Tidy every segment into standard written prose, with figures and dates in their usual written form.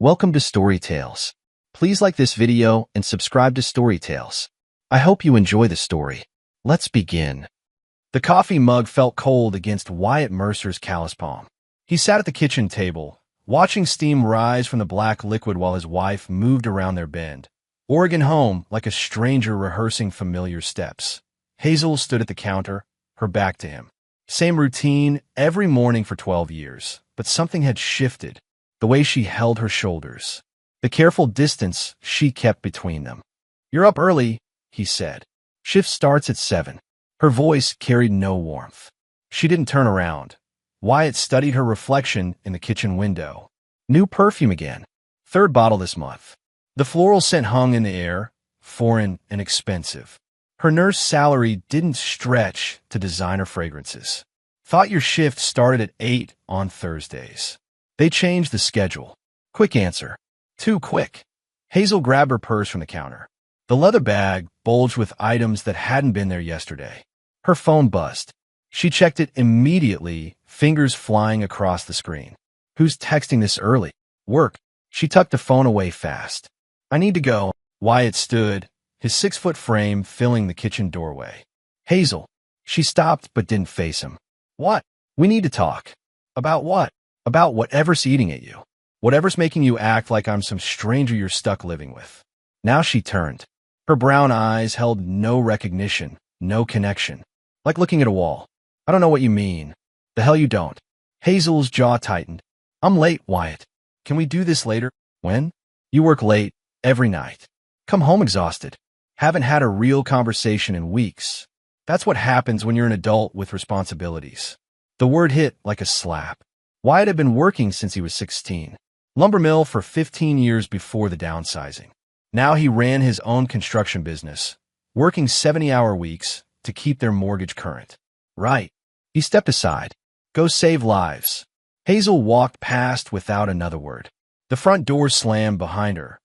Welcome to Story Tales. Please like this video and subscribe to Story Tales. I hope you enjoy the story. Let's begin. The coffee mug felt cold against Wyatt Mercer's callous palm. He sat at the kitchen table, watching steam rise from the black liquid while his wife moved around their bend. Oregon home, like a stranger rehearsing familiar steps. Hazel stood at the counter, her back to him. Same routine every morning for 12 years, but something had shifted. The way she held her shoulders, the careful distance she kept between them. "You're up early," he said. "Shift starts at 7. Her voice carried no warmth. She didn't turn around. Wyatt studied her reflection in the kitchen window. New perfume again. 3rd bottle this month. The floral scent hung in the air, foreign and expensive. Her nurse salary didn't stretch to designer fragrances. "Thought your shift started at 8 on Thursdays." They changed the schedule. Quick answer. Too quick. Hazel grabbed her purse from the counter. The leather bag bulged with items that hadn't been there yesterday. Her phone buzzed. She checked it immediately, fingers flying across the screen. Who's texting this early? Work. She tucked the phone away fast. "I need to go." Wyatt stood, his 6-foot frame filling the kitchen doorway. "Hazel." She stopped but didn't face him. "What?" "We need to talk." "About what?" "About whatever's eating at you. Whatever's making you act like I'm some stranger you're stuck living with." Now she turned. Her brown eyes held no recognition, no connection. Like looking at a wall. "I don't know what you mean." "The hell you don't." Hazel's jaw tightened. "I'm late, Wyatt. Can we do this later?" "When?" "You work late, every night. Come home exhausted. Haven't had a real conversation in weeks. That's what happens when you're an adult with responsibilities." The word hit like a slap. Wyatt had been working since he was 16. Lumber mill for 15 years before the downsizing. Now he ran his own construction business, working 70-hour weeks to keep their mortgage current. "Right." He stepped aside. "Go save lives." Hazel walked past without another word. The front door slammed behind her.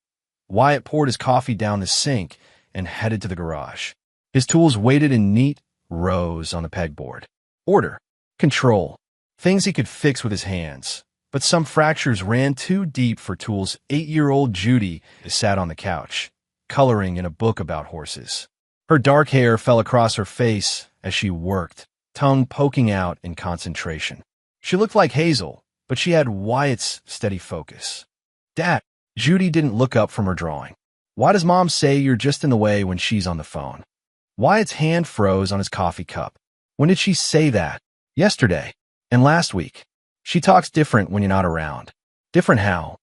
Wyatt poured his coffee down the sink and headed to the garage. His tools waited in neat rows on the pegboard. Order. Control. Things he could fix with his hands. But some fractures ran too deep for tools. 8-year-old Judy sat on the couch, coloring in a book about horses. Her dark hair fell across her face as she worked, tongue poking out in concentration. She looked like Hazel, but she had Wyatt's steady focus. "Dad." Judy didn't look up from her drawing. "Why does Mom say you're just in the way when she's on the phone?" Wyatt's hand froze on his coffee cup. "When did she say that?" "Yesterday. And last week. She talks different when you're not around." "Different how?"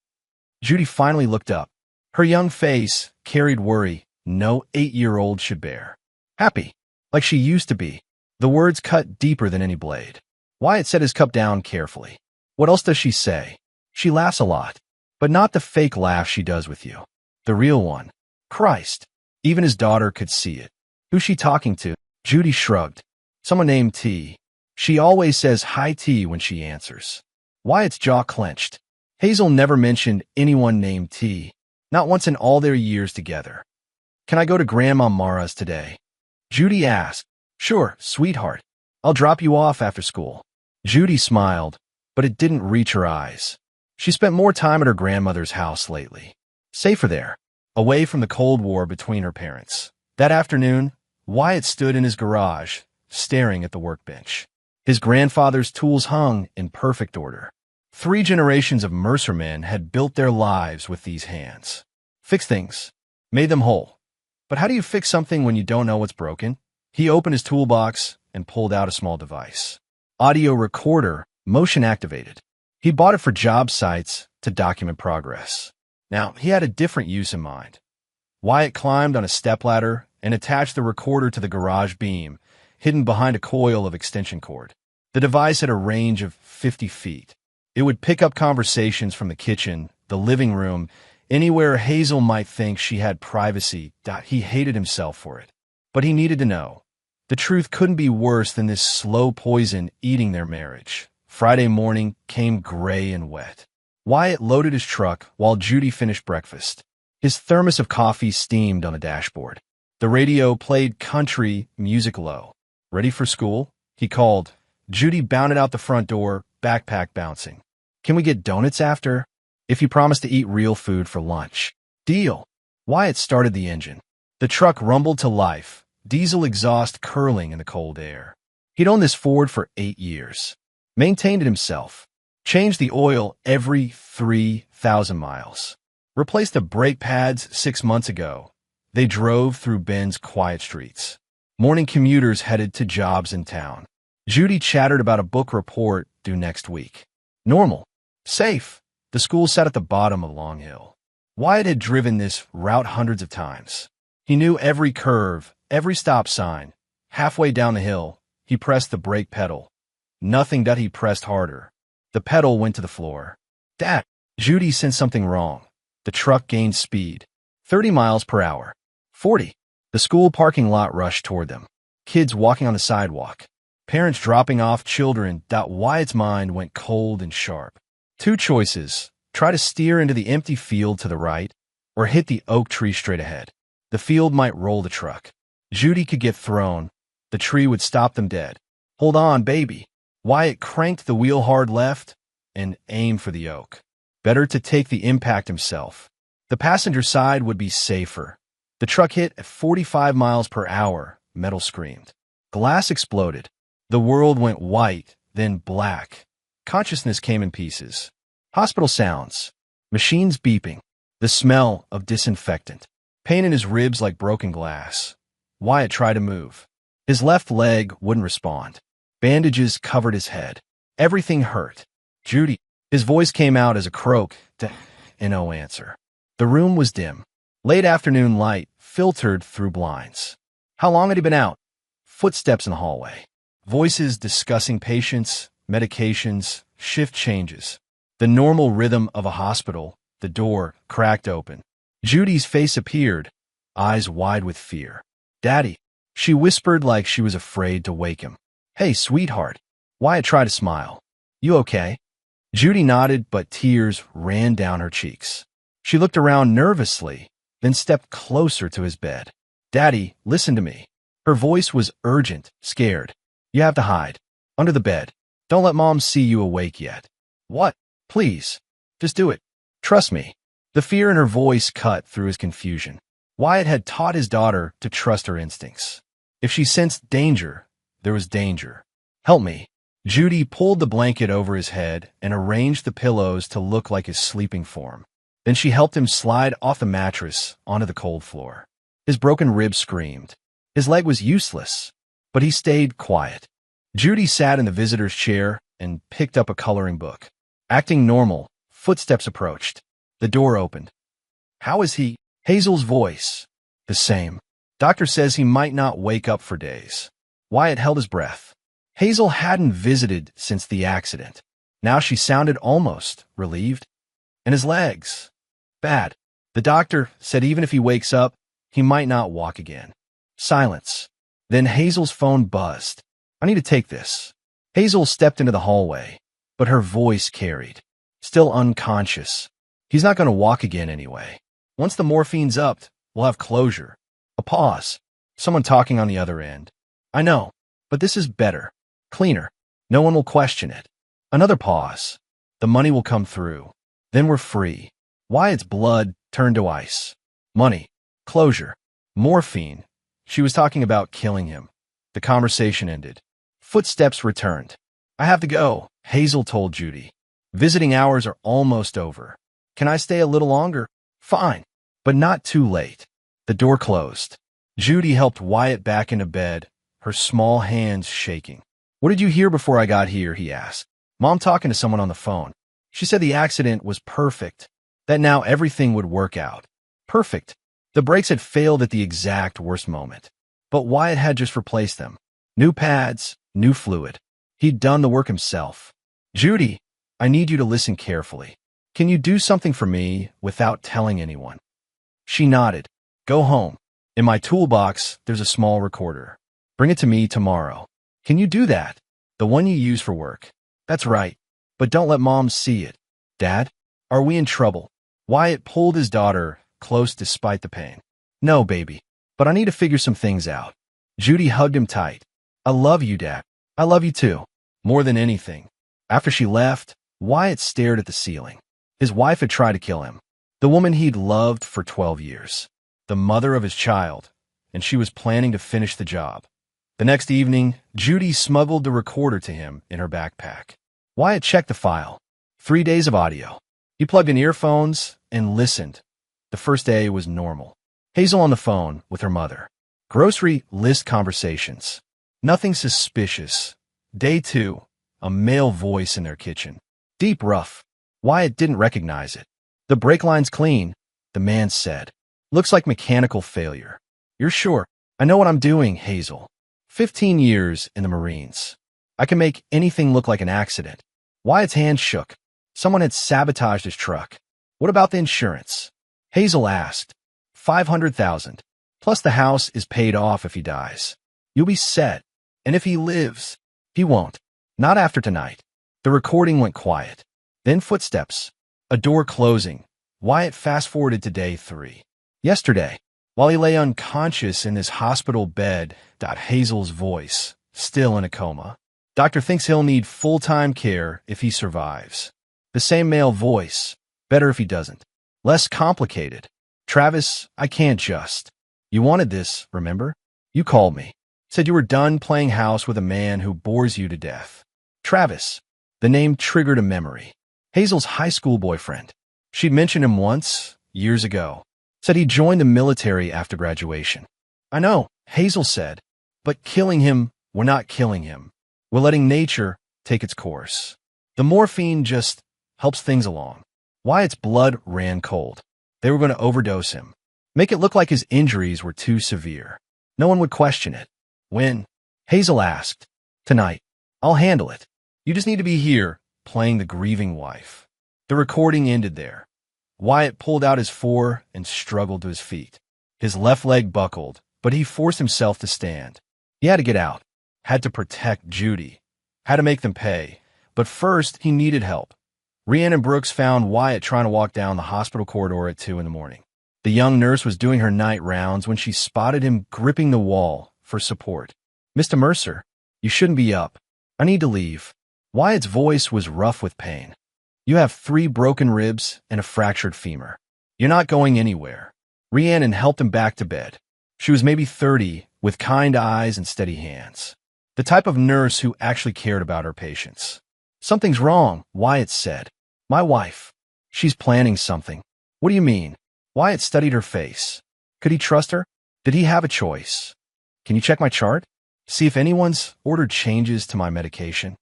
Judy finally looked up. Her young face carried worry no 8-year-old should bear. "Happy. Like she used to be." The words cut deeper than any blade. Wyatt set his cup down carefully. "What else does she say?" "She laughs a lot. But not the fake laugh she does with you. The real one." Christ. Even his daughter could see it. "Who's she talking to?" Judy shrugged. "Someone named T. She always says hi T when she answers." Wyatt's jaw clenched. Hazel never mentioned anyone named T. Not once in all their years together. "Can I go to Grandma Mara's today?" Judy asked. "Sure, sweetheart. I'll drop you off after school." Judy smiled, but it didn't reach her eyes. She spent more time at her grandmother's house lately. Safer there, away from the Cold War between her parents. That afternoon, Wyatt stood in his garage, staring at the workbench. His grandfather's tools hung in perfect order. 3 generations of Mercer men had built their lives with these hands. Fix things. Made them whole. But how do you fix something when you don't know what's broken? He opened his toolbox and pulled out a small device. Audio recorder, motion activated. He bought it for job sites to document progress. Now, he had a different use in mind. Wyatt climbed on a stepladder and attached the recorder to the garage beam, hidden behind a coil of extension cord. The device had a range of 50 feet. It would pick up conversations from the kitchen, the living room, anywhere Hazel might think she had privacy. He hated himself for it. But he needed to know. The truth couldn't be worse than this slow poison eating their marriage. Friday morning came gray and wet. Wyatt loaded his truck while Judy finished breakfast. His thermos of coffee steamed on the dashboard. The radio played country music low. "Ready for school?" he called. Judy bounded out the front door, backpack bouncing. "Can we get donuts after?" if you promise to eat real food for lunch. Deal. Wyatt started the engine. The truck rumbled to life, diesel exhaust curling in the cold air. He'd owned this Ford for 8 years. Maintained it himself. Changed the oil every 3,000 miles. Replaced the brake pads 6 months ago. They drove through Ben's quiet streets. Morning commuters headed to jobs in town. Judy chattered about a book report due next week. Normal. Safe. The school sat at the bottom of Long Hill. Wyatt had driven this route hundreds of times. He knew every curve, every stop sign. Halfway down the hill, he pressed the brake pedal. Nothing that he pressed harder. The pedal went to the floor. Dad! Judy sensed something wrong. The truck gained speed. 30 miles per hour. 40. The school parking lot rushed toward them. Kids walking on the sidewalk. Parents dropping off children. Wyatt's mind went cold and sharp. 2 choices. Try to steer into the empty field to the right, or hit the oak tree straight ahead. The field might roll the truck. Judy could get thrown. The tree would stop them dead. Hold on, baby. Wyatt cranked the wheel hard left and aimed for the oak. Better to take the impact himself. The passenger side would be safer. The truck hit at 45 miles per hour. Metal screamed. Glass exploded. The world went white, then black. Consciousness came in pieces. Hospital sounds. Machines beeping. The smell of disinfectant. Pain in his ribs like broken glass. Wyatt tried to move. His left leg wouldn't respond. Bandages covered his head. Everything hurt. Judy. His voice came out as a croak, and no answer. The room was dim. Late afternoon light filtered through blinds. How long had he been out? Footsteps in the hallway. Voices discussing patients, medications, shift changes. The normal rhythm of a hospital. The door cracked open. Judy's face appeared, eyes wide with fear. Daddy. She whispered like she was afraid to wake him. Hey, sweetheart. Wyatt tried to smile. You okay? Judy nodded, but tears ran down her cheeks. She looked around nervously, then stepped closer to his bed. Daddy, listen to me. Her voice was urgent, scared. You have to hide. Under the bed. Don't let Mom see you awake yet. What? Please. Just do it. Trust me. The fear in her voice cut through his confusion. Wyatt had taught his daughter to trust her instincts. If she sensed danger, there was danger. Help me. Judy pulled the blanket over his head and arranged the pillows to look like his sleeping form. Then she helped him slide off the mattress onto the cold floor. His broken ribs screamed. His leg was useless, but he stayed quiet. Judy sat in the visitor's chair and picked up a coloring book. Acting normal, footsteps approached. The door opened. How is he? Hazel's voice. The same. Doctor says he might not wake up for days. Wyatt held his breath. Hazel hadn't visited since the accident. Now she sounded almost relieved. And his legs. Bad. The doctor said even if he wakes up, he might not walk again. Silence. Then Hazel's phone buzzed. I need to take this. Hazel stepped into the hallway, but her voice carried. Still unconscious. He's not going to walk again anyway. Once the morphine's upped, we'll have closure. A pause. Someone talking on the other end. I know, but this is better. Cleaner. No one will question it. Another pause. The money will come through. Then we're free. Wyatt's blood turned to ice. Money. Closure. Morphine. She was talking about killing him. The conversation ended. Footsteps returned. I have to go, Hazel told Judy. Visiting hours are almost over. Can I stay a little longer? Fine, but not too late. The door closed. Judy helped Wyatt back into bed, her small hands shaking. What did you hear before I got here? He asked. Mom talking to someone on the phone. She said the accident was perfect, that now everything would work out. Perfect. The brakes had failed at the exact worst moment. But Wyatt had just replaced them. New pads, new fluid. He'd done the work himself. Judy, I need you to listen carefully. Can you do something for me without telling anyone? She nodded. Go home. In my toolbox, there's a small recorder. Bring it to me tomorrow. Can you do that? The one you use for work. That's right. But don't let Mom see it. Dad, are we in trouble? Wyatt pulled his daughter close despite the pain. No, baby. But I need to figure some things out. Judy hugged him tight. I love you, Dad. I love you too. More than anything. After she left, Wyatt stared at the ceiling. His wife had tried to kill him. The woman he'd loved for 12 years. The mother of his child. And she was planning to finish the job. The next evening, Judy smuggled the recorder to him in her backpack. Wyatt checked the file. 3 days of audio. He plugged in earphones and listened. The first day was normal. Hazel on the phone with her mother. Grocery list conversations. Nothing suspicious. Day 2. A male voice in their kitchen. Deep rough. Wyatt didn't recognize it. The brake line's clean, the man said. Looks like mechanical failure. You're sure? I know what I'm doing, Hazel. 15 years in the Marines. I can make anything look like an accident. Wyatt's hand shook. Someone had sabotaged his truck. What about the insurance? Hazel asked. $500,000. Plus the house is paid off if he dies. You'll be set. And if he lives, he won't. Not after tonight. The recording went quiet. Then footsteps. A door closing. Wyatt fast-forwarded to day 3. Yesterday, while he lay unconscious in his hospital bed, Hazel's voice, still in a coma. Doctor thinks he'll need full-time care if he survives. The same male voice. Better if he doesn't. Less complicated. Travis, I can't just. You wanted this, remember? You called me. Said you were done playing house with a man who bores you to death. Travis. The name triggered a memory. Hazel's high school boyfriend. She'd mentioned him once, years ago. Said he joined the military after graduation. I know, Hazel said. But killing him, we're not killing him. We're letting nature take its course. The morphine just helps things along. Wyatt's blood ran cold. They were going to overdose him. Make it look like his injuries were too severe. No one would question it. When? Hazel asked. Tonight. I'll handle it. You just need to be here, playing the grieving wife. The recording ended there. Wyatt pulled out his .4 and struggled to his feet. His left leg buckled, but he forced himself to stand. He had to get out. Had to protect Judy. Had to make them pay. But first, he needed help. Rhiannon Brooks found Wyatt trying to walk down the hospital corridor at 2 in the morning. The young nurse was doing her night rounds when she spotted him gripping the wall for support. Mr. Mercer, you shouldn't be up. I need to leave. Wyatt's voice was rough with pain. You have 3 broken ribs and a fractured femur. You're not going anywhere. Rhiannon helped him back to bed. She was maybe 30, with kind eyes and steady hands. The type of nurse who actually cared about her patients. Something's wrong, Wyatt said. My wife. She's planning something. What do you mean? Wyatt studied her face. Could he trust her? Did he have a choice? Can you check my chart? See if anyone's ordered changes to my medication?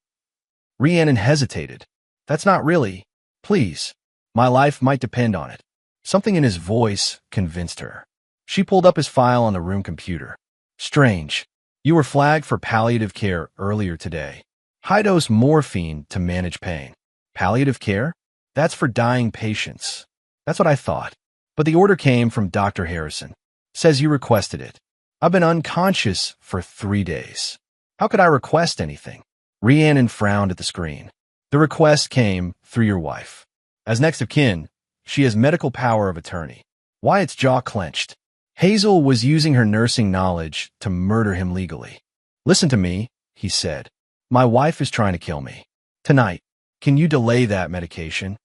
Rhiannon hesitated. That's not really. Please. My life might depend on it. Something in his voice convinced her. She pulled up his file on the room computer. Strange. You were flagged for palliative care earlier today. High-dose morphine to manage pain. Palliative care? That's for dying patients. That's what I thought. But the order came from Dr. Harrison. Says you requested it. I've been unconscious for 3 days. How could I request anything? Rhiannon frowned at the screen. The request came through your wife. As next of kin, she has medical power of attorney. Wyatt's jaw clenched. Hazel was using her nursing knowledge to murder him legally. Listen to me, he said. My wife is trying to kill me. Tonight, can you delay that medication?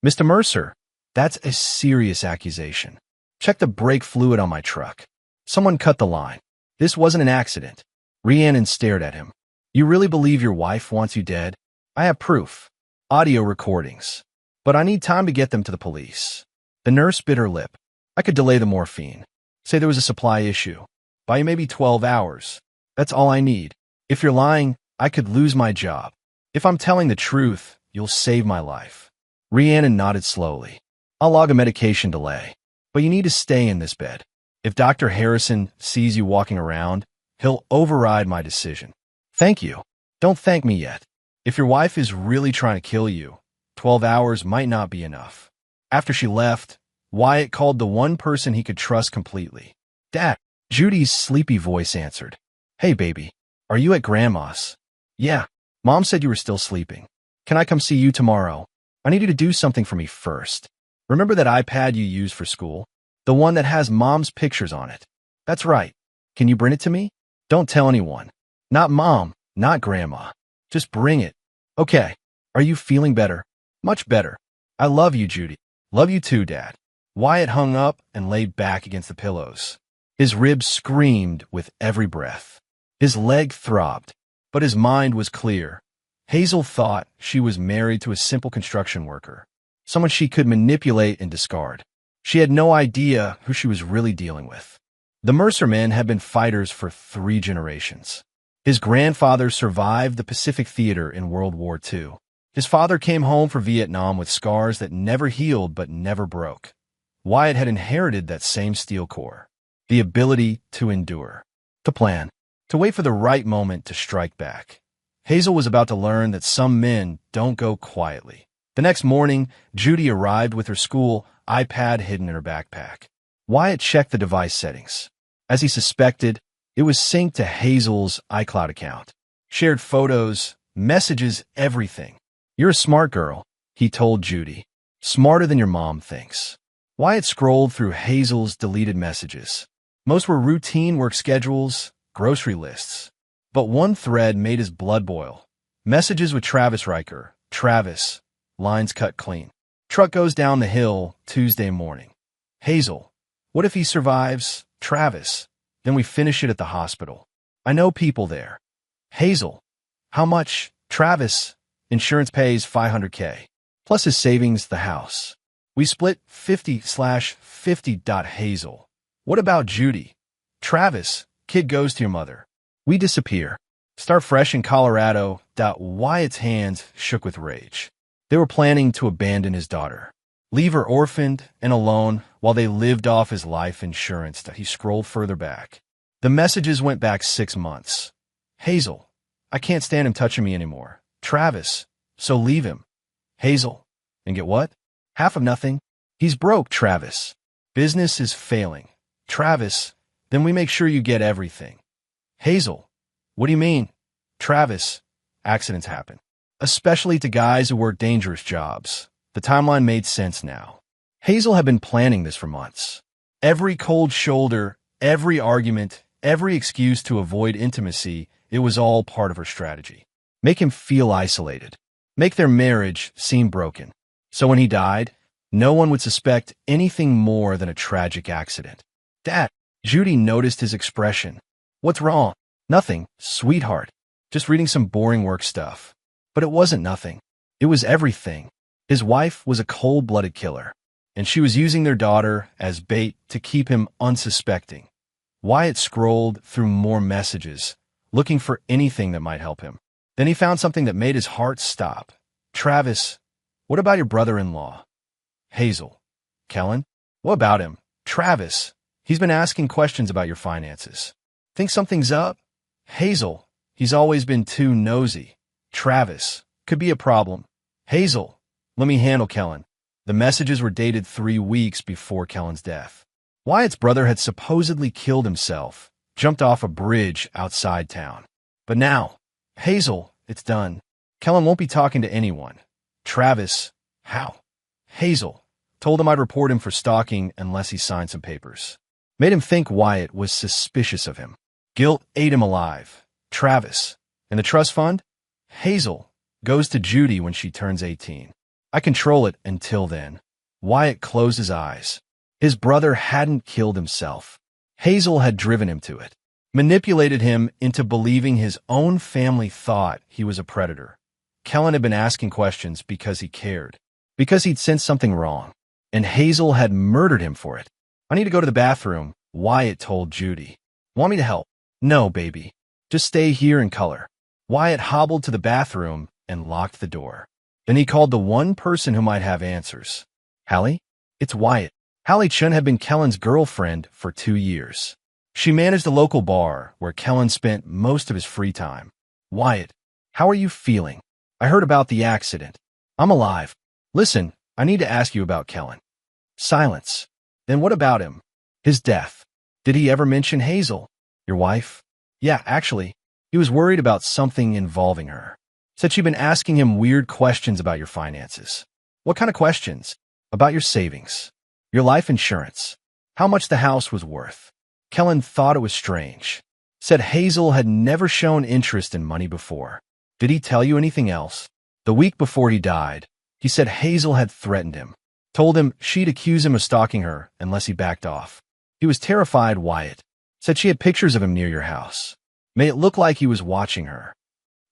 Mr. Mercer, that's a serious accusation. Check the brake fluid on my truck. Someone cut the line. This wasn't an accident. Rhiannon stared at him. You really believe your wife wants you dead? I have proof. Audio recordings. But I need time to get them to the police. The nurse bit her lip. I could delay the morphine. Say there was a supply issue. Buy you maybe 12 hours. That's all I need. If you're lying, I could lose my job. If I'm telling the truth, you'll save my life. Rhiannon nodded slowly. I'll log a medication delay. But you need to stay in this bed. If Dr. Harrison sees you walking around, he'll override my decision. Thank you. Don't thank me yet. If your wife is really trying to kill you, 12 hours might not be enough. After she left, Wyatt called the one person he could trust completely. Dad. Judy's sleepy voice answered. Hey, baby. Are you at Grandma's? Yeah. Mom said you were still sleeping. Can I come see you tomorrow? I need you to do something for me first. Remember that iPad you used for school? The one that has Mom's pictures on it. That's right. Can you bring it to me? Don't tell anyone. Not Mom, not Grandma. Just bring it. Okay. Are you feeling better? Much better. I love you, Judy. Love you too, Dad. Wyatt hung up and laid back against the pillows. His ribs screamed with every breath. His leg throbbed, but his mind was clear. Hazel thought she was married to a simple construction worker, someone she could manipulate and discard. She had no idea who she was really dealing with. The Mercer men had been fighters for 3 generations. His grandfather survived the Pacific Theater in World War II. His father came home from Vietnam with scars that never healed but never broke. Wyatt had inherited that same steel core, the ability to endure, to plan, to wait for the right moment to strike back. Hazel was about to learn that some men don't go quietly. The next morning, Judy arrived with her school iPad hidden in her backpack. Wyatt checked the device settings. As he suspected, it was synced to Hazel's iCloud account. Shared photos, messages, everything. You're a smart girl, he told Judy. Smarter than your mom thinks. Wyatt scrolled through Hazel's deleted messages. Most were routine work schedules, grocery lists. But one thread made his blood boil. Messages with Travis Riker. Travis. Lines cut clean. Truck goes down the hill Tuesday morning. Hazel. What if he survives? Travis. Then we finish it at the hospital. I know people there. Hazel. How much? Travis. Insurance pays $500K. Plus his savings, the house. We split 50/50. Hazel. What about Judy? Travis. Kid goes to your mother. We disappear. Start fresh in Colorado. Wyatt's hands shook with rage. They were planning to abandon his daughter. Leave her orphaned and alone while they lived off his life insurance. He scrolled further back. The messages went back 6 months. Hazel. I can't stand him touching me anymore. Travis. So leave him. Hazel. And get what? Half of nothing. He's broke, Travis. Business is failing. Travis. Then we make sure you get everything. Hazel. What do you mean? Travis. Accidents happen. Especially to guys who work dangerous jobs. The timeline made sense now. Hazel had been planning this for months. Every cold shoulder, every argument, every excuse to avoid intimacy, it was all part of her strategy. Make him feel isolated. Make their marriage seem broken. So when he died, no one would suspect anything more than a tragic accident. Dad. Judy noticed his expression. What's wrong? Nothing, sweetheart. Just reading some boring work stuff. But it wasn't nothing. It was everything. His wife was a cold-blooded killer, and she was using their daughter as bait to keep him unsuspecting. Wyatt scrolled through more messages, looking for anything that might help him. Then he found something that made his heart stop. Travis, what about your brother-in-law? Hazel. Kellen? What about him? Travis. He's been asking questions about your finances. Think something's up? Hazel. He's always been too nosy. Travis. Could be a problem. Hazel. Let me handle Kellen. The messages were dated 3 weeks before Kellen's death. Wyatt's brother had supposedly killed himself, jumped off a bridge outside town. But now, Hazel, it's done. Kellen won't be talking to anyone. Travis. How? Hazel. Told him I'd report him for stalking unless he signed some papers. Made him think Wyatt was suspicious of him. Guilt ate him alive. Travis. And the trust fund? Hazel. Goes to Judy when she turns 18. I control it until then. Wyatt closed his eyes. His brother hadn't killed himself. Hazel had driven him to it. Manipulated him into believing his own family thought he was a predator. Kellen had been asking questions because he cared. Because he'd sensed something wrong. And Hazel had murdered him for it. I need to go to the bathroom, Wyatt told Judy. Want me to help? No, baby. Just stay here and color. Wyatt hobbled to the bathroom and locked the door. Then he called the one person who might have answers. Hallie? It's Wyatt. Hallie Chun had been Kellen's girlfriend for 2 years. She managed a local bar where Kellen spent most of his free time. Wyatt, how are you feeling? I heard about the accident. I'm alive. Listen, I need to ask you about Kellen. Silence. Then what about him? His death. Did he ever mention Hazel? Your wife? Yeah, actually. He was worried about something involving her. Said she'd been asking him weird questions about your finances. What kind of questions? About your savings. Your life insurance. How much the house was worth. Kellen thought it was strange. Said Hazel had never shown interest in money before. Did he tell you anything else? The week before he died, He said Hazel had threatened him, told him she'd accuse him of stalking her unless he backed off. He was terrified, Wyatt. Said she had pictures of him near your house. Made it look like he was watching her.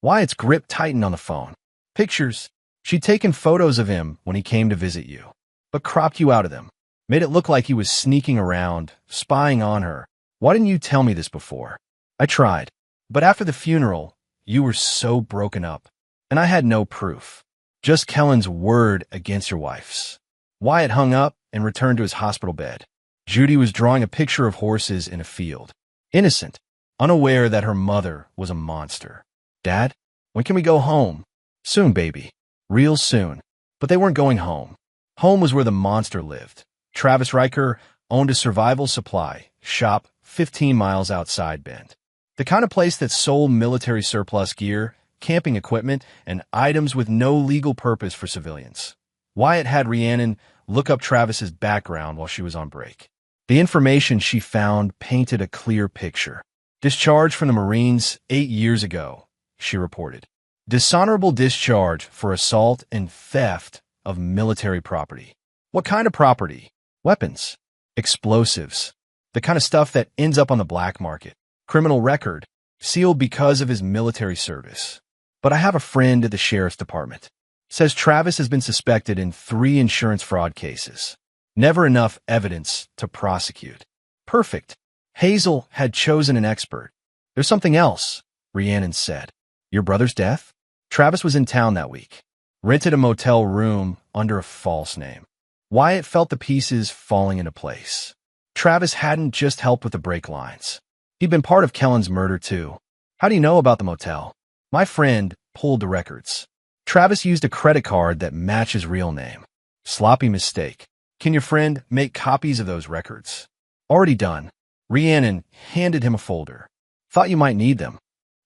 Wyatt's grip tightened on the phone. Pictures. She'd taken photos of him when he came to visit you, but cropped you out of them. Made it look like he was sneaking around, spying on her. Why didn't you tell me this before? I tried. But after the funeral, you were so broken up, and I had no proof. Just Kellen's word against your wife's. Wyatt hung up and returned to his hospital bed. Judy was drawing a picture of horses in a field. Innocent, unaware that her mother was a monster. Dad, when can we go home? Soon, baby. Real soon. But they weren't going home. Home was where the monster lived. Travis Riker owned a survival supply shop 15 miles outside Bend. The kind of place that sold military surplus gear, camping equipment, and items with no legal purpose for civilians. Wyatt had Rhiannon look up Travis's background while she was on break. The information she found painted a clear picture. Discharged from the Marines 8 years ago, she reported. Dishonorable discharge for assault and theft of military property. What kind of property? Weapons. Explosives. The kind of stuff that ends up on the black market. Criminal record. Sealed because of his military service. But I have a friend at the sheriff's department. Says Travis has been suspected in 3 insurance fraud cases. Never enough evidence to prosecute. Perfect. Hazel had chosen an expert. There's something else, Rhiannon said. Your brother's death? Travis was in town that week. Rented a motel room under a false name. Wyatt felt the pieces falling into place. Travis hadn't just helped with the brake lines. He'd been part of Kellen's murder, too. How do you know about the motel? My friend pulled the records. Travis used a credit card that matched his real name. Sloppy mistake. Can your friend make copies of those records? Already done. Rhiannon handed him a folder. Thought you might need them.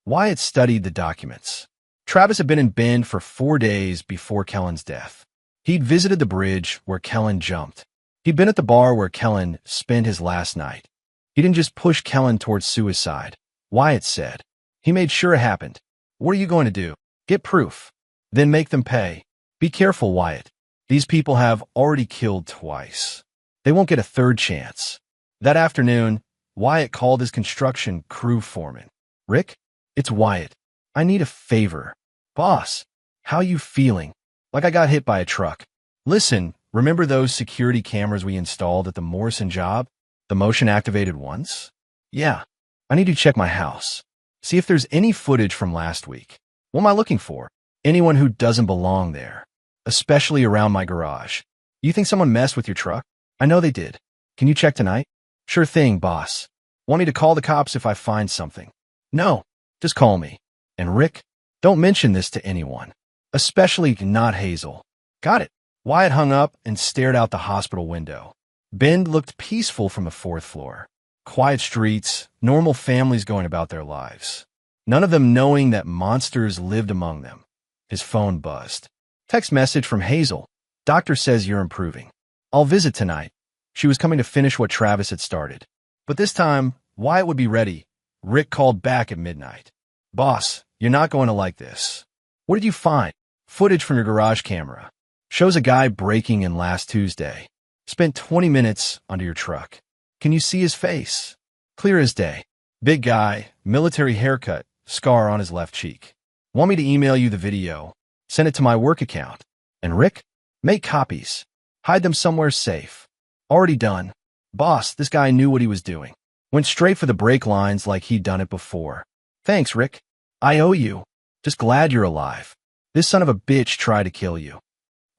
Wyatt studied the documents. Travis had been in Bend for 4 days before Kellen's death. He'd visited the bridge where Kellen jumped. He'd been at the bar where Kellen spent his last night. He didn't just push Kellen towards suicide, Wyatt said. He made sure it happened. What are you going to do? Get proof. Then make them pay. Be careful, Wyatt. These people have already killed twice. They won't get a third chance. That afternoon, Wyatt called his construction crew foreman. Rick, it's Wyatt. I need a favor. Boss, how you feeling? Like I got hit by a truck. Listen, remember those security cameras we installed at the Morrison job? The motion-activated ones? Yeah. I need to check my house. See if there's any footage from last week. What am I looking for? Anyone who doesn't belong there. Especially around my garage. You think someone messed with your truck? I know they did. Can you check tonight? Sure thing, boss. Want me to call the cops if I find something? No, just call me. And Rick, don't mention this to anyone. Especially not Hazel. Got it. Wyatt hung up and stared out the hospital window. Bend looked peaceful from the 4th floor. Quiet streets, normal families going about their lives. None of them knowing that monsters lived among them. His phone buzzed. Text message from Hazel. Doctor says you're improving. I'll visit tonight. She was coming to finish what Travis had started. But this time, Wyatt would be ready. Rick called back at midnight. Boss, you're not going to like this. What did you find? Footage from your garage camera. Shows a guy breaking in last Tuesday. Spent 20 minutes under your truck. Can you see his face? Clear as day. Big guy, military haircut, scar on his left cheek. Want me to email you the video? Send it to my work account. And Rick, make copies. Hide them somewhere safe. Already done. Boss, this guy knew what he was doing. Went straight for the brake lines like he'd done it before. Thanks, Rick. I owe you. Just glad you're alive. This son of a bitch tried to kill you.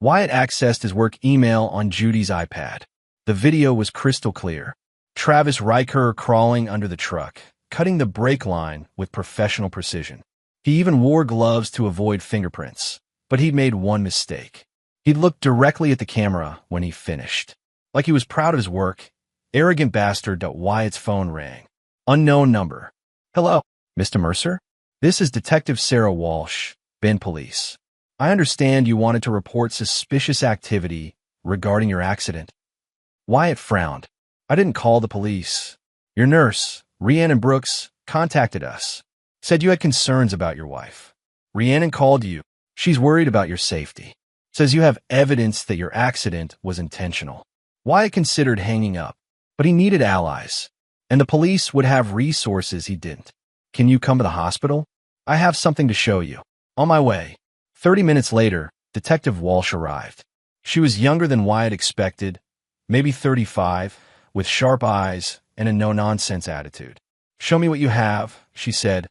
Wyatt accessed his work email on Judy's iPad. The video was crystal clear. Travis Riker crawling under the truck, cutting the brake line with professional precision. He even wore gloves to avoid fingerprints, but he'd made one mistake. He'd looked directly at the camera when he finished. Like he was proud of his work. Arrogant bastard. Wyatt's phone rang. Unknown number. Hello, Mr. Mercer? This is Detective Sarah Walsh, Bend Police. I understand you wanted to report suspicious activity regarding your accident. Wyatt frowned. I didn't call the police. Your nurse, Rhiannon Brooks, contacted us. Said you had concerns about your wife. Rhiannon called you. She's worried about your safety. Says you have evidence that your accident was intentional. Wyatt considered hanging up, but he needed allies, and the police would have resources he didn't. Can you come to the hospital? I have something to show you. On my way. 30 minutes later, Detective Walsh arrived. She was younger than Wyatt expected, maybe 35, with sharp eyes and a no-nonsense attitude. Show me what you have, she said.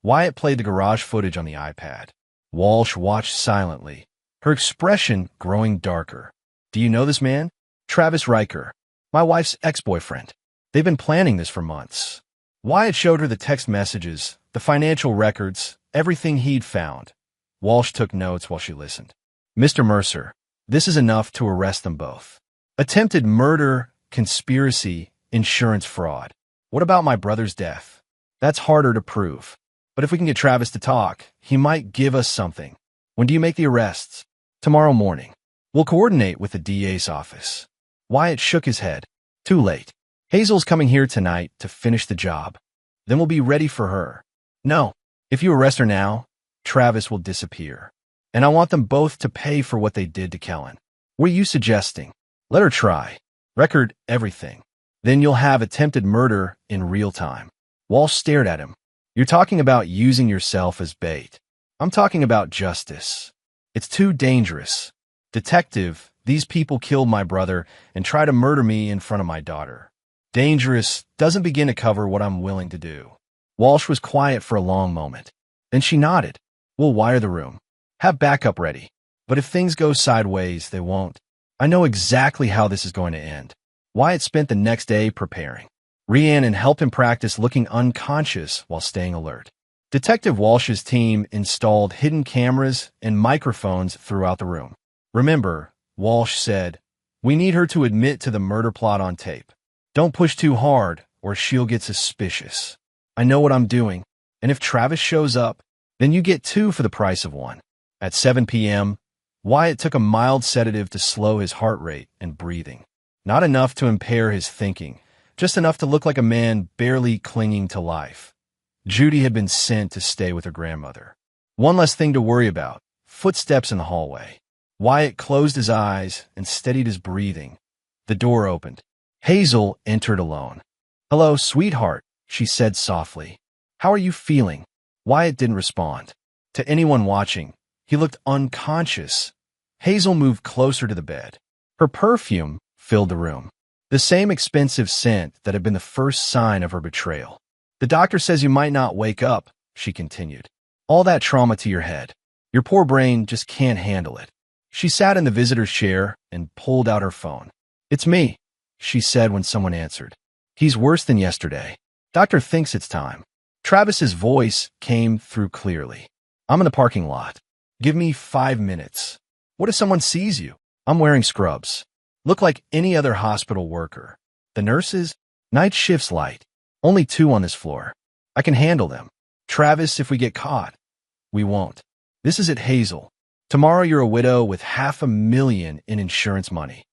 Wyatt played the garage footage on the iPad. Walsh watched silently, her expression growing darker. Do you know this man? Travis Riker, my wife's ex-boyfriend. They've been planning this for months. Wyatt showed her the text messages, the financial records, everything he'd found. Walsh took notes while she listened. Mr. Mercer, this is enough to arrest them both. Attempted murder, conspiracy, insurance fraud. What about my brother's death? That's harder to prove. But if we can get Travis to talk, he might give us something. When do you make the arrests? Tomorrow morning. We'll coordinate with the DA's office. Wyatt shook his head. Too late. Hazel's coming here tonight to finish the job. Then we'll be ready for her. No. If you arrest her now, Travis will disappear. And I want them both to pay for what they did to Kellen. What are you suggesting? Let her try. Record everything. Then you'll have attempted murder in real time. Walsh stared at him. You're talking about using yourself as bait. I'm talking about justice. It's too dangerous. Detective, these people killed my brother and try to murder me in front of my daughter. Dangerous doesn't begin to cover what I'm willing to do. Walsh was quiet for a long moment. Then she nodded. We'll wire the room. Have backup ready. But if things go sideways, they won't. I know exactly how this is going to end. Wyatt spent the next day preparing. Rhiannon helped him practice looking unconscious while staying alert. Detective Walsh's team installed hidden cameras and microphones throughout the room. Remember, Walsh said, we need her to admit to the murder plot on tape. Don't push too hard or she'll get suspicious. I know what I'm doing, and if Travis shows up, then you get two for the price of one. At 7 p.m., Wyatt took a mild sedative to slow his heart rate and breathing. Not enough to impair his thinking, just enough to look like a man barely clinging to life. Judy had been sent to stay with her grandmother. One less thing to worry about, footsteps in the hallway. Wyatt closed his eyes and steadied his breathing. The door opened. Hazel entered alone. Hello, sweetheart, she said softly. How are you feeling? Wyatt didn't respond. To anyone watching, he looked unconscious. Hazel moved closer to the bed. Her perfume filled the room. The same expensive scent that had been the first sign of her betrayal. The doctor says you might not wake up, she continued. All that trauma to your head. Your poor brain just can't handle it. She sat in the visitor's chair and pulled out her phone. It's me, she said when someone answered. He's worse than yesterday. Doctor thinks it's time. Travis's voice came through clearly. I'm in the parking lot. Give me 5 minutes. What if someone sees you? I'm wearing scrubs. Look like any other hospital worker. The nurses? Night shift's light. Only 2 on this floor. I can handle them. Travis, if we get caught. We won't. This is at Hazel. Tomorrow you're a widow with $500,000 in insurance money.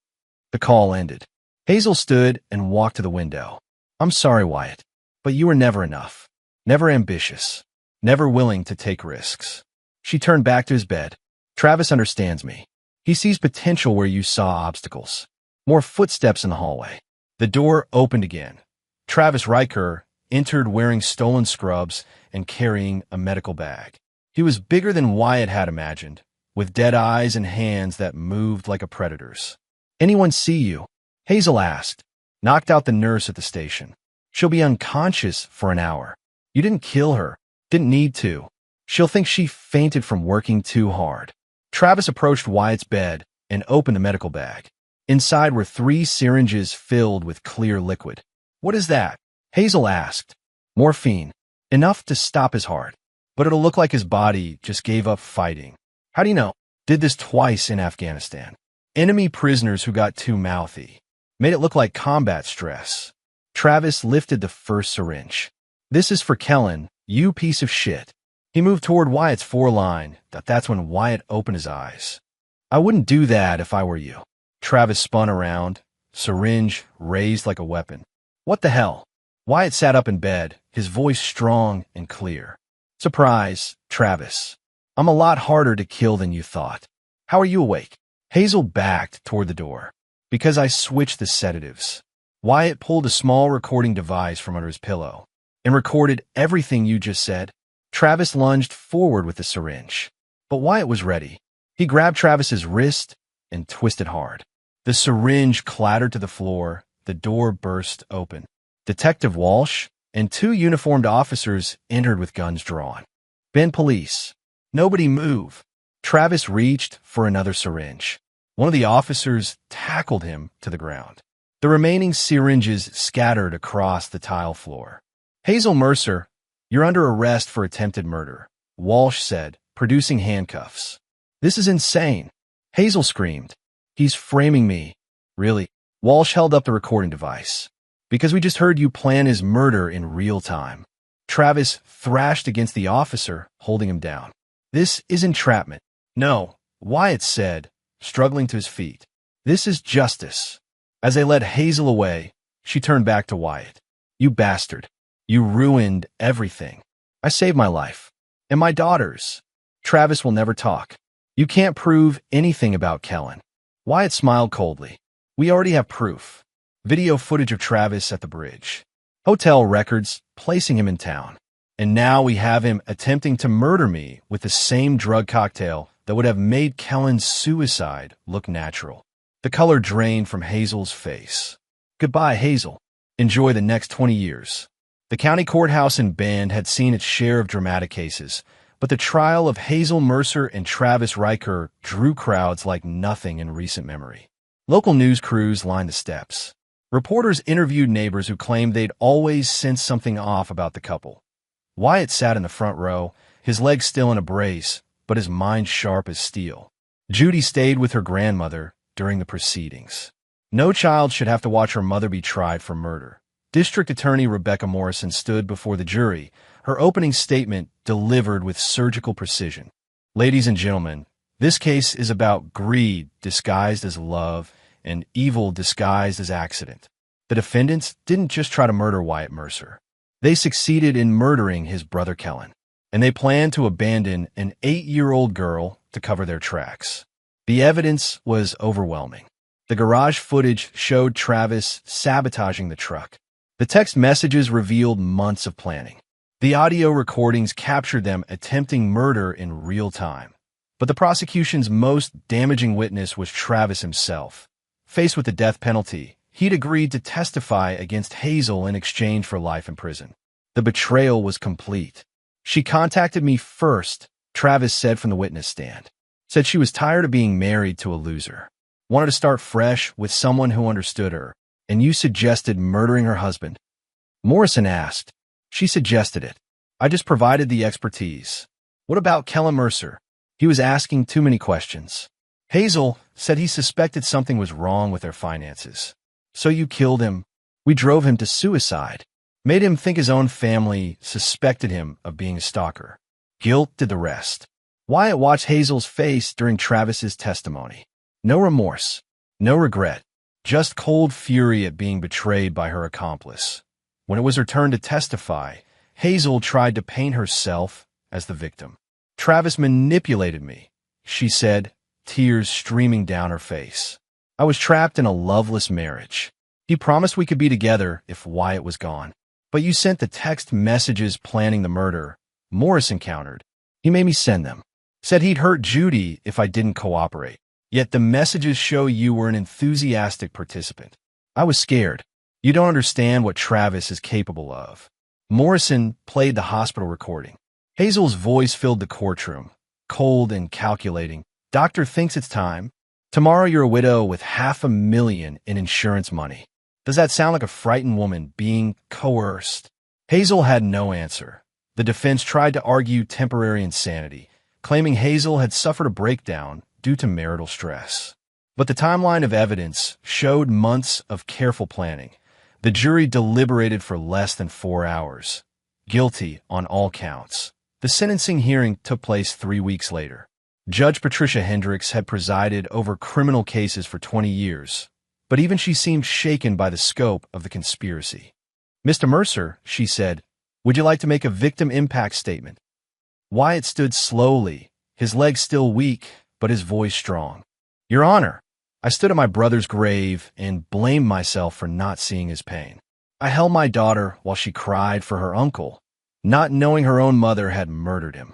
The call ended. Hazel stood and walked to the window. I'm sorry, Wyatt, but you were never enough. Never ambitious. Never willing to take risks. She turned back to his bed. Travis understands me. He sees potential where you saw obstacles. More footsteps in the hallway. The door opened again. Travis Riker entered wearing stolen scrubs and carrying a medical bag. He was bigger than Wyatt had imagined, with dead eyes and hands that moved like a predator's. Anyone see you? Hazel asked. Knocked out the nurse at the station. She'll be unconscious for an hour. You didn't kill her. Didn't need to. She'll think she fainted from working too hard. Travis approached Wyatt's bed and opened the medical bag. Inside were 3 syringes filled with clear liquid. What is that? Hazel asked. Morphine. Enough to stop his heart. But it'll look like his body just gave up fighting. How do you know? Did this twice in Afghanistan. Enemy prisoners who got too mouthy. Made it look like combat stress. Travis lifted the first syringe. This is for Kellen, you piece of shit. He moved toward Wyatt's foreline. That's when Wyatt opened his eyes. I wouldn't do that if I were you. Travis spun around, syringe raised like a weapon. What the hell? Wyatt sat up in bed, his voice strong and clear. Surprise, Travis. I'm a lot harder to kill than you thought. How are you awake? Hazel backed toward the door. Because I switched the sedatives. Wyatt pulled a small recording device from under his pillow and recorded everything you just said. Travis lunged forward with the syringe. But Wyatt was ready. He grabbed Travis's wrist and twisted hard. The syringe clattered to the floor. The door burst open. Detective Walsh and two uniformed officers entered with guns drawn. "Ben, police." "Nobody move." Travis reached for another syringe. One of the officers tackled him to the ground. The remaining syringes scattered across the tile floor. "Hazel Mercer, you're under arrest for attempted murder," Walsh said, producing handcuffs. "This is insane." Hazel screamed. "He's framing me." "Really?" Walsh held up the recording device. "Because we just heard you plan his murder in real time." Travis thrashed against the officer, holding him down. "This is entrapment." "No," Wyatt said, struggling to his feet. "This is justice." As they led Hazel away, she turned back to Wyatt. "You bastard. You ruined everything. I saved my life. And my daughter's." Travis will never talk. "You can't prove anything about Kellen." Wyatt smiled coldly. "We already have proof. Video footage of Travis at the bridge. Hotel records placing him in town. And now we have him attempting to murder me with the same drug cocktail that would have made Kellen's suicide look natural." The color drained from Hazel's face. "Goodbye, Hazel. Enjoy the next 20 years. The county courthouse in Bend had seen its share of dramatic cases, but the trial of Hazel Mercer and Travis Riker drew crowds like nothing in recent memory. Local news crews lined the steps. Reporters interviewed neighbors who claimed they'd always sensed something off about the couple. Wyatt sat in the front row, his legs still in a brace, but his mind sharp as steel. Judy stayed with her grandmother during the proceedings. No child should have to watch her mother be tried for murder. District Attorney Rebecca Morrison stood before the jury, her opening statement delivered with surgical precision. "Ladies and gentlemen, this case is about greed disguised as love and evil disguised as accident. The defendants didn't just try to murder Wyatt Mercer. They succeeded in murdering his brother Kellen, and they planned to abandon an 8-year-old girl to cover their tracks. The evidence was overwhelming. The garage footage showed Travis sabotaging the truck. The text messages revealed months of planning. The audio recordings captured them attempting murder in real time. But the prosecution's most damaging witness was Travis himself. Faced with the death penalty, he'd agreed to testify against Hazel in exchange for life in prison. The betrayal was complete. "She contacted me first," Travis said from the witness stand. Said she was tired of being married to a loser. Wanted to start fresh with someone who understood her. And you suggested murdering her husband. Morrison asked. "She suggested it. I just provided the expertise." "What about Kellen Mercer?" "He was asking too many questions." Hazel said he suspected something was wrong with their finances. "So you killed him." "We drove him to suicide. Made him think his own family suspected him of being a stalker. Guilt did the rest." Wyatt watched Hazel's face during Travis's testimony. No remorse, no regret, just cold fury at being betrayed by her accomplice. When it was her turn to testify, Hazel tried to paint herself as the victim. "Travis manipulated me," she said, tears streaming down her face. "I was trapped in a loveless marriage. He promised we could be together if Wyatt was gone. But you sent the text messages planning the murder," Morrison countered. "He made me send them. Said he'd hurt Judy if I didn't cooperate. Yet the messages show you were an enthusiastic participant. I was scared. You don't understand what Travis is capable of." Morrison played the hospital recording. Hazel's voice filled the courtroom, cold and calculating. "Doctor thinks it's time. Tomorrow you're a widow with $500,000 in insurance money. Does that sound like a frightened woman being coerced?" Hazel had no answer. The defense tried to argue temporary insanity, claiming Hazel had suffered a breakdown due to marital stress. But the timeline of evidence showed months of careful planning. The jury deliberated for less than 4 hours. Guilty on all counts. The sentencing hearing took place 3 weeks later. Judge Patricia Hendricks had presided over criminal cases for 20 years, but even she seemed shaken by the scope of the conspiracy. "Mr. Mercer," she said, "would you like to make a victim impact statement?" Wyatt stood slowly, his legs still weak, but his voice strong. Your Honor, I stood at my brother's grave and blamed myself for not seeing his pain. I held my daughter while she cried for her uncle, not knowing her own mother had murdered him.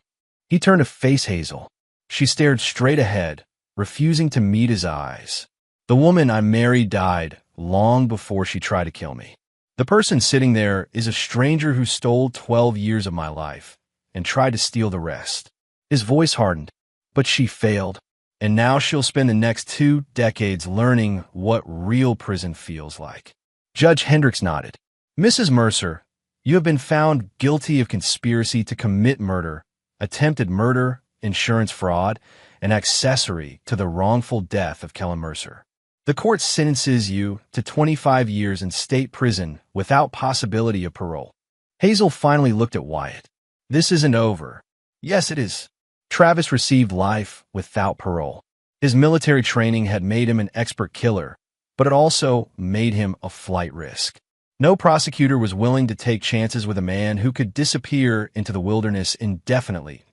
He turned to face Hazel. She stared straight ahead, refusing to meet his eyes. The woman I married died long before she tried to kill me. The person sitting there is a stranger who stole 12 years of my life and tried to steal the rest. His voice hardened, but she failed, and now she'll spend the next 2 decades learning what real prison feels like. Judge Hendricks nodded. Mrs. Mercer, you have been found guilty of conspiracy to commit murder, attempted murder, insurance fraud, and accessory to the wrongful death of Kellen Mercer. The court sentences you to 25 years in state prison without possibility of parole. Hazel finally looked at Wyatt. This isn't over. Yes, it is. Travis received life without parole. His military training had made him an expert killer, but it also made him a flight risk. No prosecutor was willing to take chances with a man who could disappear into the wilderness indefinitely.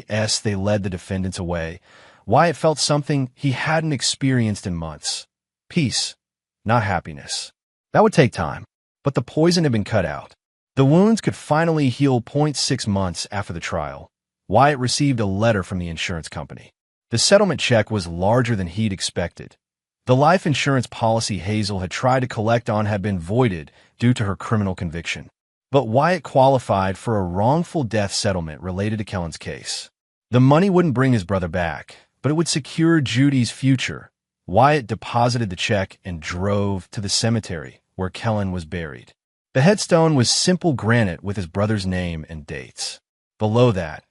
As they led the defendants away, Wyatt felt something he hadn't experienced in months. Peace, not happiness. That would take time, but the poison had been cut out. The wounds could finally heal. 6 months after the trial, Wyatt received a letter from the insurance company. The settlement check was larger than he'd expected. The life insurance policy Hazel had tried to collect on had been voided due to her criminal conviction. But Wyatt qualified for a wrongful death settlement related to Kellen's case. The money wouldn't bring his brother back, but it would secure Judy's future. Wyatt deposited the check and drove to the cemetery where Kellen was buried. The headstone was simple granite with his brother's name and dates. Below that,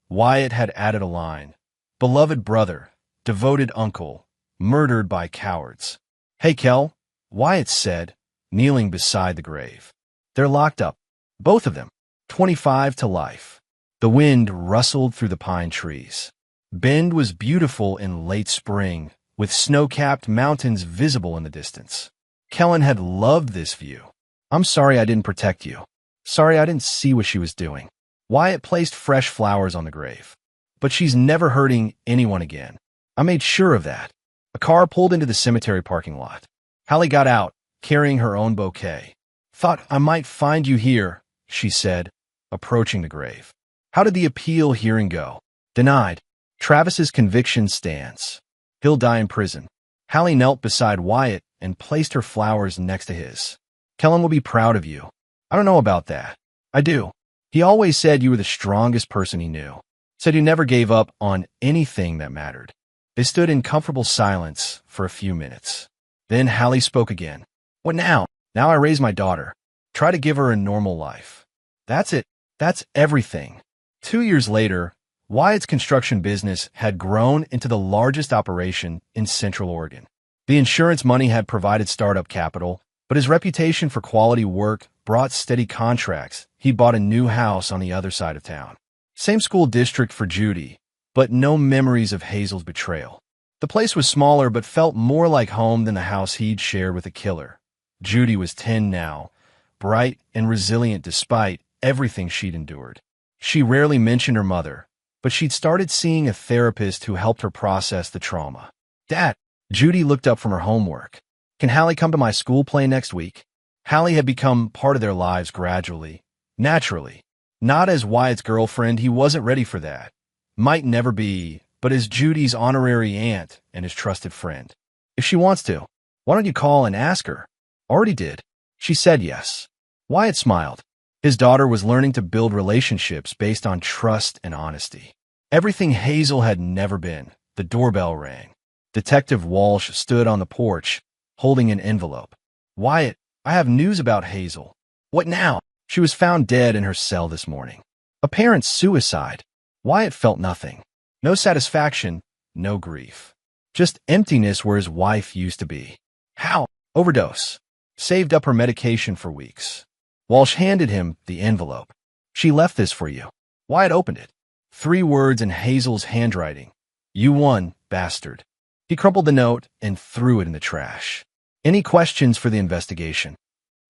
Wyatt had added a line, "Beloved brother, devoted uncle, murdered by cowards." "Hey, Kel," Wyatt said, kneeling beside the grave. "They're locked up. Both of them. 25 to life." The wind rustled through the pine trees. Bend was beautiful in late spring, with snow-capped mountains visible in the distance. Kellen had loved this view. "I'm sorry I didn't protect you. Sorry I didn't see what she was doing." Wyatt placed fresh flowers on the grave. "But she's never hurting anyone again. I made sure of that." A car pulled into the cemetery parking lot. Hallie got out, carrying her own bouquet. "Thought I might find you here," she said, approaching the grave. "How did the appeal hearing go?" "Denied. Travis's conviction stands. He'll die in prison." Hallie knelt beside Wyatt and placed her flowers next to his. "Kellen will be proud of you." "I don't know about that." "I do. He always said you were the strongest person he knew. Said you never gave up on anything that mattered." They stood in comfortable silence for a few minutes. Then Hallie spoke again. "What now?" "Now I raise my daughter. Try to give her a normal life. That's it. That's everything." 2 years later, Wyatt's construction business had grown into the largest operation in Central Oregon. The insurance money had provided startup capital, but his reputation for quality work brought steady contracts. He bought a new house on the other side of town. Same school district for Judy, but no memories of Hazel's betrayal. The place was smaller but felt more like home than the house he'd shared with a killer. Judy was 10 now, bright and resilient despite everything she'd endured. She rarely mentioned her mother, but she'd started seeing a therapist who helped her process the trauma. "Dad," Judy looked up from her homework. "Can Hallie come to my school play next week?" Hallie had become part of their lives gradually, naturally. Not as Wyatt's girlfriend, he wasn't ready for that. Might never be, but as Judy's honorary aunt and his trusted friend. "If she wants to, why don't you call and ask her?" "Already did." She said yes. Wyatt smiled. His daughter was learning to build relationships based on trust and honesty. Everything Hazel had never been. The doorbell rang. Detective Walsh stood on the porch, holding an envelope. "Wyatt, I have news about Hazel." "What now?" "She was found dead in her cell this morning. Apparent suicide." Wyatt felt nothing. No satisfaction, no grief. Just emptiness where his wife used to be. "How?" "Overdose. Saved up her medication for weeks." Walsh handed him the envelope. "She left this for you." Wyatt opened it. 3 words in Hazel's handwriting. "You won, bastard." He crumpled the note and threw it in the trash. "Any questions for the investigation?"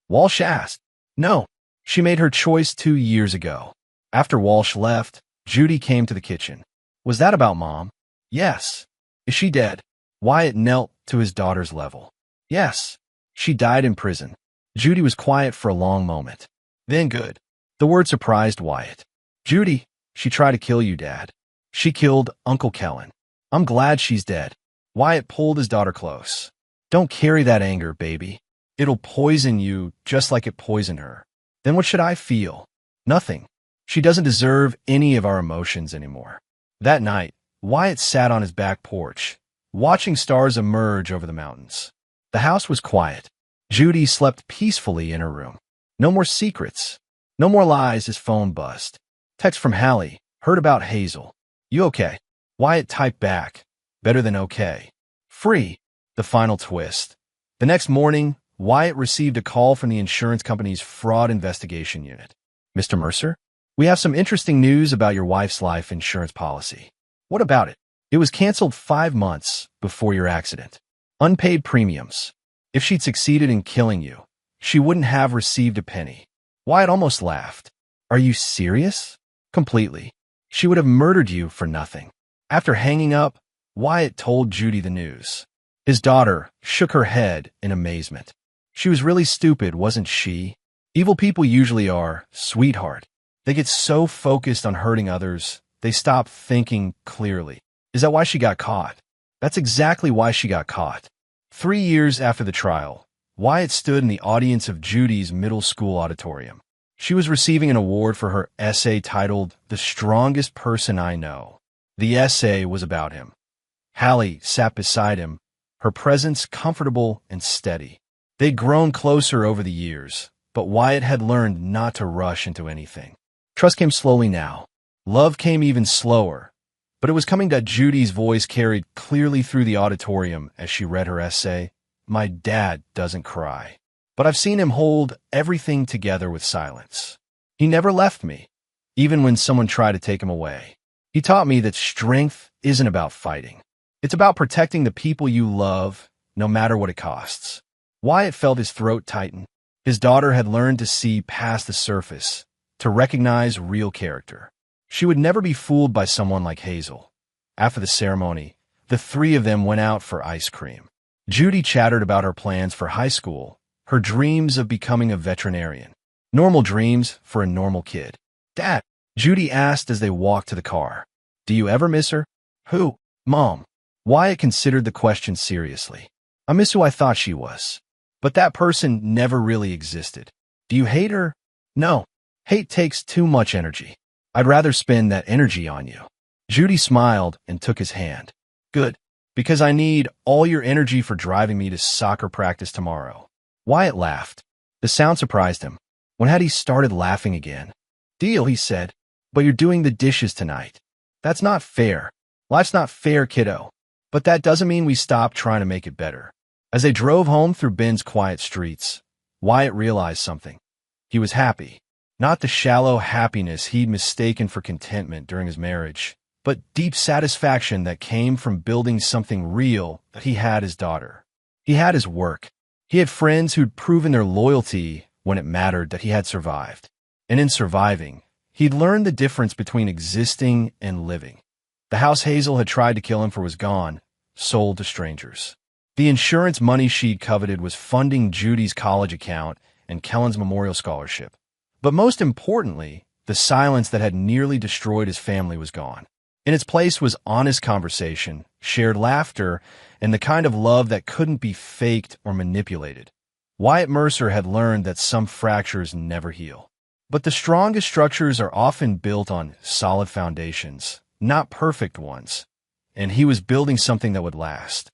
Walsh asked. "No. She made her choice 2 years ago." After Walsh left, Judy came to the kitchen. "Was that about Mom?" "Yes." Is she dead? Wyatt knelt to his daughter's level. Yes. She died in prison. Judy was quiet for a long moment. Then good. The word surprised Wyatt. Judy, she tried to kill you, Dad. She killed Uncle Kellen. I'm glad she's dead. Wyatt pulled his daughter close. Don't carry that anger, baby. It'll poison you just like it poisoned her. Then what should I feel? Nothing. She doesn't deserve any of our emotions anymore. That night, Wyatt sat on his back porch, watching stars emerge over the mountains. The house was quiet. Judy slept peacefully in her room. No more secrets. No more lies. His phone buzzed. Text from Hallie. Heard about Hazel. You okay? Wyatt typed back. Better than okay. Free. The final twist. The next morning, Wyatt received a call from the insurance company's fraud investigation unit. Mr. Mercer, we have some interesting news about your wife's life insurance policy. What about it? It was canceled 5 months before your accident. Unpaid premiums. If she'd succeeded in killing you, she wouldn't have received a penny. Wyatt almost laughed. Are you serious? Completely. She would have murdered you for nothing. After hanging up, Wyatt told Judy the news. His daughter shook her head in amazement. She was really stupid, wasn't she? Evil people usually are, sweetheart. They get so focused on hurting others, they stop thinking clearly. Is that why she got caught? That's exactly why she got caught. 3 years after the trial, Wyatt stood in the audience of Judy's middle school auditorium. She was receiving an award for her essay titled, "The Strongest Person I Know." The essay was about him. Hallie sat beside him, her presence comfortable and steady. They'd grown closer over the years, but Wyatt had learned not to rush into anything. Trust came slowly now. Love came even slower, but it was coming. Judy's voice carried clearly through the auditorium as she read her essay. My dad doesn't cry, but I've seen him hold everything together with silence. He never left me, even when someone tried to take him away. He taught me that strength isn't about fighting. It's about protecting the people you love, no matter what it costs. Wyatt felt his throat tighten. His daughter had learned to see past the surface, to recognize real character. She would never be fooled by someone like Hazel. After the ceremony, the three of them went out for ice cream. Judy chattered about her plans for high school, her dreams of becoming a veterinarian. Normal dreams for a normal kid. Dad, Judy asked as they walked to the car. Do you ever miss her? Who? Mom. Wyatt considered the question seriously. I miss who I thought she was. But that person never really existed. Do you hate her? No. Hate takes too much energy. I'd rather spend that energy on you. Judy smiled and took his hand. Good, because I need all your energy for driving me to soccer practice tomorrow. Wyatt laughed. The sound surprised him. When had he started laughing again? Deal, he said, but you're doing the dishes tonight. That's not fair. Life's not fair, kiddo. But that doesn't mean we stop trying to make it better. As they drove home through Ben's quiet streets, Wyatt realized something. He was happy. Not the shallow happiness he'd mistaken for contentment during his marriage, but deep satisfaction that came from building something real that he had his daughter. He had his work. He had friends who'd proven their loyalty when it mattered that he had survived. And in surviving, he'd learned the difference between existing and living. The house Hazel had tried to kill him for was gone, sold to strangers. The insurance money she'd coveted was funding Judy's college account and Kellen's memorial scholarship. But most importantly, the silence that had nearly destroyed his family was gone. In its place was honest conversation, shared laughter, and the kind of love that couldn't be faked or manipulated. Wyatt Mercer had learned that some fractures never heal. But the strongest structures are often built on solid foundations, not perfect ones. And he was building something that would last.